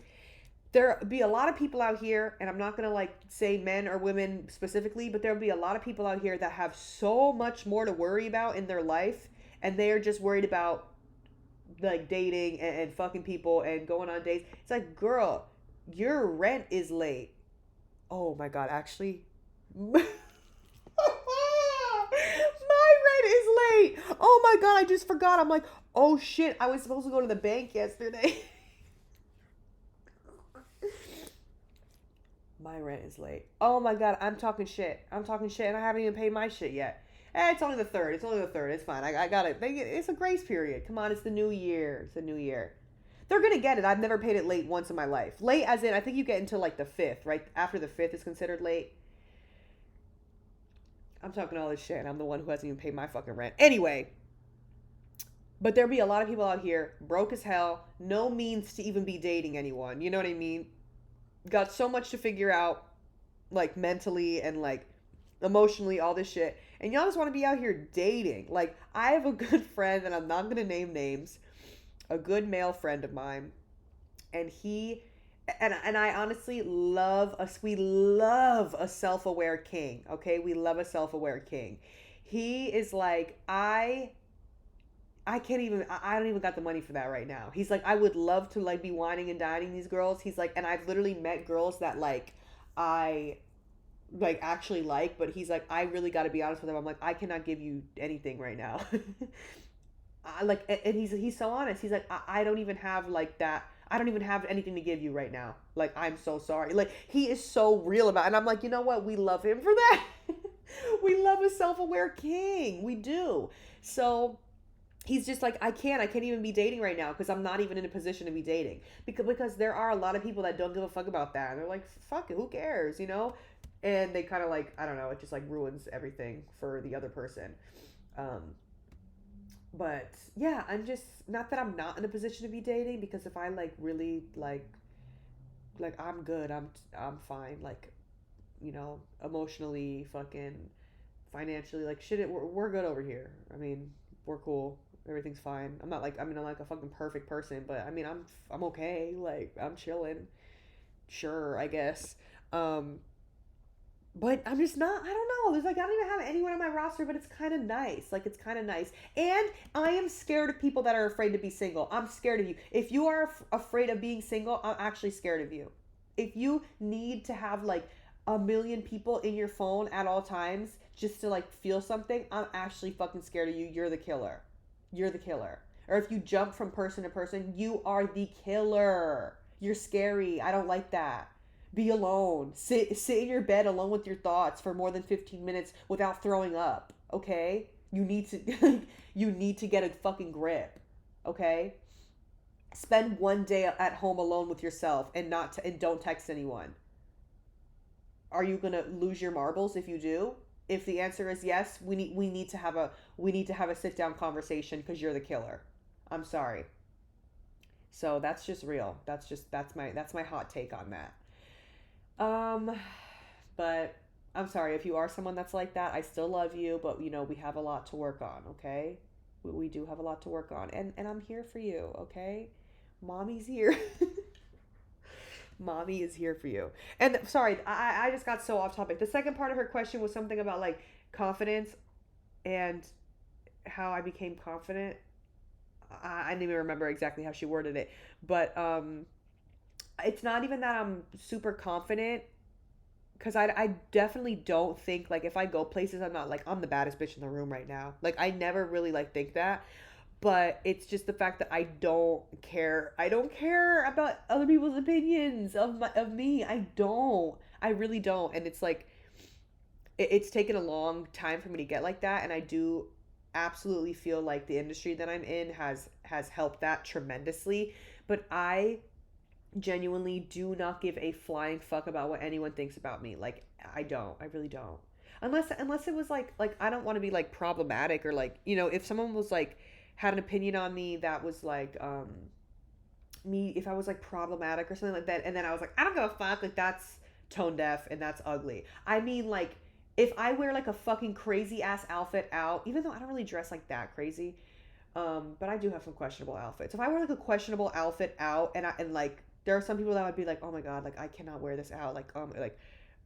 There be a lot of people out here, and I'm not gonna like say men or women specifically, but there'll be a lot of people out here that have so much more to worry about in their life, and they are just worried about like dating and fucking people and going on dates. It's like, girl, your rent is late. Oh my god, actually, my rent is late. Oh my god, I just forgot. I'm like, oh shit, I was supposed to go to the bank yesterday. My rent is late. Oh my god, I'm talking shit. I'm talking shit, and I haven't even paid my shit yet. It's only the third. It's only the third. It's fine. I got it. It's a grace period. Come on, it's the new year. It's the new year. They're gonna get it. I've never paid it late once in my life. Late as in, I think you get until like the fifth, right? After the fifth is considered late. I'm talking all this shit, and I'm the one who hasn't even paid my fucking rent. Anyway, but there'll be a lot of people out here broke as hell, no means to even be dating anyone. You know what I mean? Got so much to figure out, like mentally and like emotionally, all this shit, and y'all just want to be out here dating. Like, I have a good friend, and I'm not gonna name names, a good male friend of mine, and he and I honestly love us. We love a self-aware king. Okay, we love a self-aware king. He is like, I can't even, I don't even got the money for that right now. He's like, I would love to like be whining and dining these girls. He's like, and I've literally met girls that like I like actually like, but he's like, I really got to be honest with him. I'm like, I cannot give you anything right now. I like, and he's so honest. He's like, I don't even have like that. I don't even have anything to give you right now. Like, I'm so sorry. Like, he is so real about it. And I'm like, you know what? We love him for that. We love a self-aware king. We do. So he's just like, I can't even be dating right now because I'm not even in a position to be dating, because there are a lot of people that don't give a fuck about that, and they're like, fuck it, who cares, you know? And they kind of like, I don't know, it just like ruins everything for the other person. um but yeah, I'm just, not that I'm not in a position to be dating, because if I like really like I'm good, I'm fine, like, you know, emotionally, fucking financially, like shit, we're good over here. I mean, we're cool. Everything's fine. I'm not like, I mean, I'm like a fucking perfect person, but I mean, I'm okay. Like, I'm chilling. Sure, I guess. Um, but I'm just not. I don't know. There's like, I don't even have anyone on my roster, but it's kind of nice. Like, it's kind of nice. And I am scared of people that are afraid to be single. I'm scared of you. If you are afraid of being single, I'm actually scared of you. If you need to have like a million people in your phone at all times just to like feel something, I'm actually fucking scared of you. You're the killer. You're the killer. Or if you jump from person to person, you are the killer. You're scary. I don't like that. Be alone. Sit in your bed alone with your thoughts for more than 15 minutes without throwing up. Okay? You need to you need to get a fucking grip. Okay? Spend one day at home alone with yourself and and don't text anyone. Are you going to lose your marbles if you do? If the answer is yes, we need to have a sit down conversation, because you're the killer. I'm sorry. So that's just real. That's my hot take on that. Um, but I'm sorry if you are someone that's like that. I still love you, but you know, we have a lot to work on. Okay, we do have a lot to work on, and I'm here for you. Okay, mommy's here. Mommy is here for you. And sorry, I just got so off topic. The second part of her question was something about like confidence and how I became confident. I didn't even remember exactly how she worded it, but it's not even that I'm super confident, because I definitely don't think like if I go places, I'm not like, I'm the baddest bitch in the room right now. Like, I never really like think that, but it's just the fact that I don't care. I don't care about other people's opinions of me. I don't. I really don't. And it's like, it's taken a long time for me to get like that, and I do absolutely feel like the industry that I'm in has helped that tremendously. But I genuinely do not give a flying fuck about what anyone thinks about me. Like, I don't. I really don't. Unless it was like I don't want to be like problematic, or like, you know, if someone was like had an opinion on me that was like me, if I was like problematic or something like that, and then I was like, I don't give a fuck, like that's tone deaf and that's ugly. I mean, like, if I wear like a fucking crazy ass outfit out, even though I don't really dress like that crazy, but I do have some questionable outfits. If I wear like a questionable outfit out, and like there are some people that would be like, oh my god, like I cannot wear this out, like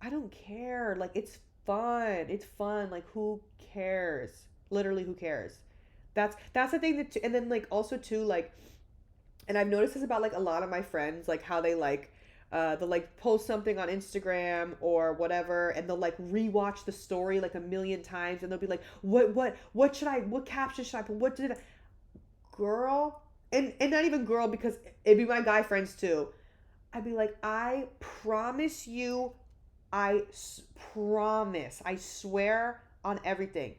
I don't care, like it's fun, like who cares? Literally, who cares? That's the thing that, and then like also too like, and I've noticed this about like a lot of my friends, like how they like they'll like post something on Instagram or whatever, and they'll like rewatch the story like a million times, and they'll be like, what should I, what caption should I put? What did I, girl? And not even girl, because it'd be my guy friends too. I'd be like, I promise you, promise, I swear on everything,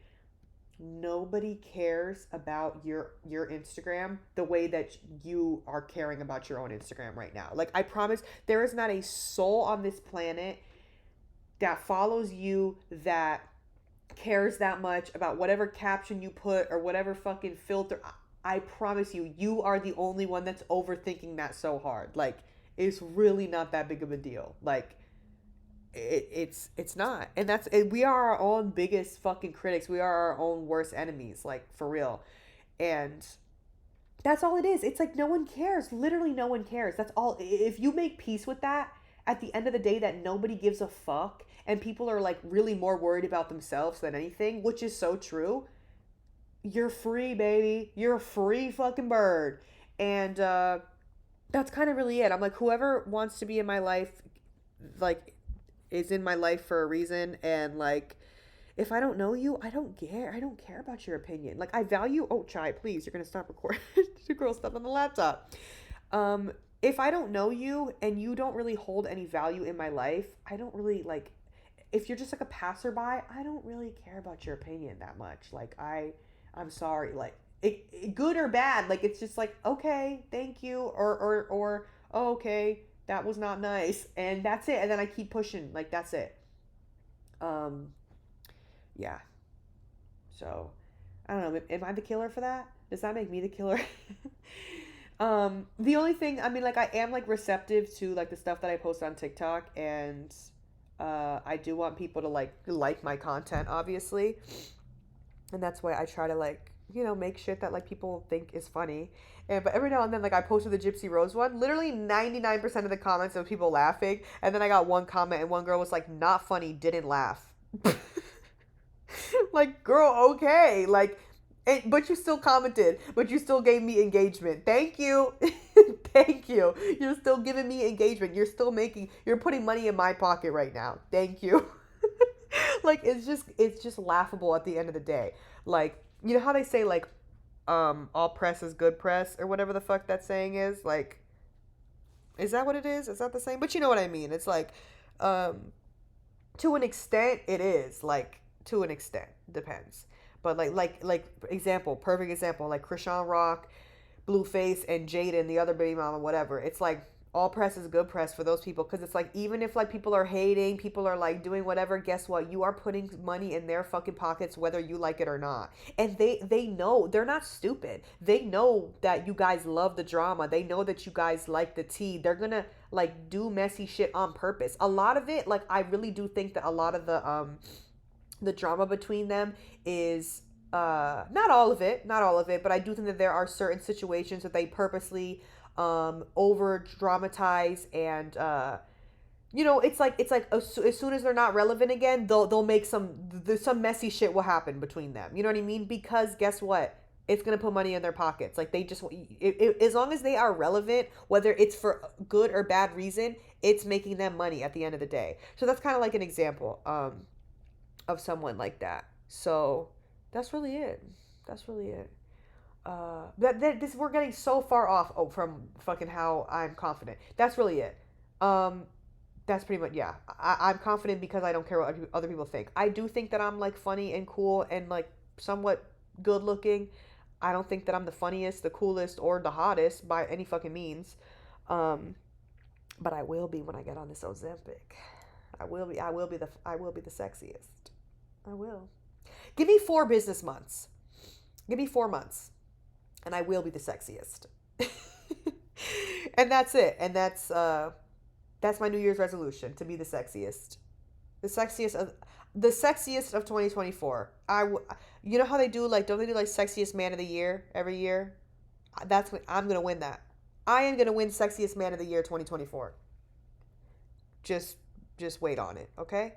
nobody cares about your Instagram the way that you are caring about your own Instagram right now. Like I promise, there is not a soul on this planet that follows you that cares that much about whatever caption you put or whatever fucking filter. I promise you, you are the only one that's overthinking that so hard. Like it's really not that big of a deal. Like it's not, and we are our own biggest fucking critics. We are our own worst enemies, like for real. And that's all it is. It's like no one cares. Literally no one cares. That's all. If you make peace with that at the end of the day, that nobody gives a fuck, and people are like really more worried about themselves than anything, which is so true. You're free, baby. You're a free fucking bird. And that's kind of really it. I'm like, whoever wants to be in my life, like, is in my life for a reason. And like, if I don't know you, I don't care. I don't care about your opinion. Like I value, oh chai, please, you're gonna stop recording. The girl stuff on the laptop. If I don't know you and you don't really hold any value in my life, I don't really like, if you're just like a passerby, I don't really care about your opinion that much. Like I'm sorry. Like good or bad, like it's just like, okay, thank you, or oh, okay, that was not nice, and that's it, and then I keep pushing, like that's it. um yeah. So I don't know, am I the killer for that? Does that make me the killer? The only thing, I mean, like I am like receptive to like the stuff that I post on TikTok, and I do want people to like my content, obviously, and that's why I try to like, make shit that like people think is funny. And but every now and then, like I posted the Gypsy Rose one, literally 99% of the comments of people laughing, and then I got one comment and one girl was like, not funny, didn't laugh. Like, girl, okay, like, but you still commented, but you still gave me engagement. Thank you. Thank you. You're still giving me engagement. You're putting money in my pocket right now. Thank you. Like it's just laughable at the end of the day. Like, you know how they say like all press is good press, or whatever the fuck that saying is? Like, is that what it is? Is that the same? But you know what I mean. It's like um to an extent it is, like to an extent, depends. But like example, perfect example, like Krishan Rock, Blueface, and Jaden, the other baby mama, whatever. It's like all press is good press for those people, because it's like, even if like people are hating, people are like doing whatever, guess what? You are putting money in their fucking pockets whether you like it or not. And they know, they're not stupid. They know that you guys love the drama. They know that you guys like the tea. They're gonna like do messy shit on purpose. A lot of it, like I really do think that a lot of the drama between them is not all of it, but I do think that there are certain situations that they purposely over dramatize, and it's like as soon as they're not relevant again, they'll make some messy shit will happen between them, you know what I mean? Because guess what, it's gonna put money in their pockets. Like they just, as long as they are relevant, whether it's for good or bad reason, it's making them money at the end of the day. So that's kind of like an example of someone like that. So that's really it. That's really it. That this, we're getting so far off, from fucking how I'm confident. That's really it. Um, that's pretty much, yeah. I'm confident because I don't care what other people think. I do think that I'm like funny and cool and like somewhat good looking. I don't think that I'm the funniest, the coolest, or the hottest by any fucking means. Um, but I will be when I get on this Ozempic. I will be. I will be the sexiest. I will. Give me 4 business months. Give me 4 months, and I will be the sexiest. And that's it. And that's my New Year's resolution, to be the sexiest. The sexiest of 2024. You know how they do, like, don't they do like sexiest man of the year every year? That's what I'm gonna win that. I am gonna win sexiest man of the year 2024. Just just wait on it, okay?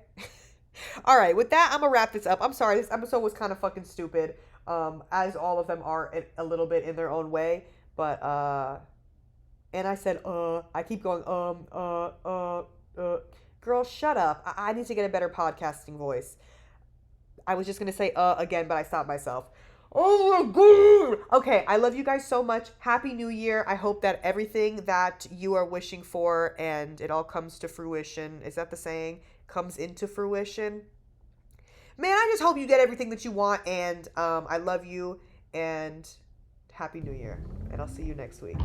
All right, with that, I'm gonna wrap this up. I'm sorry, this episode was kind of fucking stupid, as all of them are a little bit in their own way. But and I said, I keep going, girl, shut up. I need to get a better podcasting voice. I was just gonna say, again, but I stopped myself. Oh my god! Okay, I love you guys so much. Happy New Year. I hope that everything that you are wishing for and it all comes to fruition. Is that the saying? Comes into fruition. Man, I just hope you get everything that you want, and I love you, and Happy New Year. And I'll see you next week.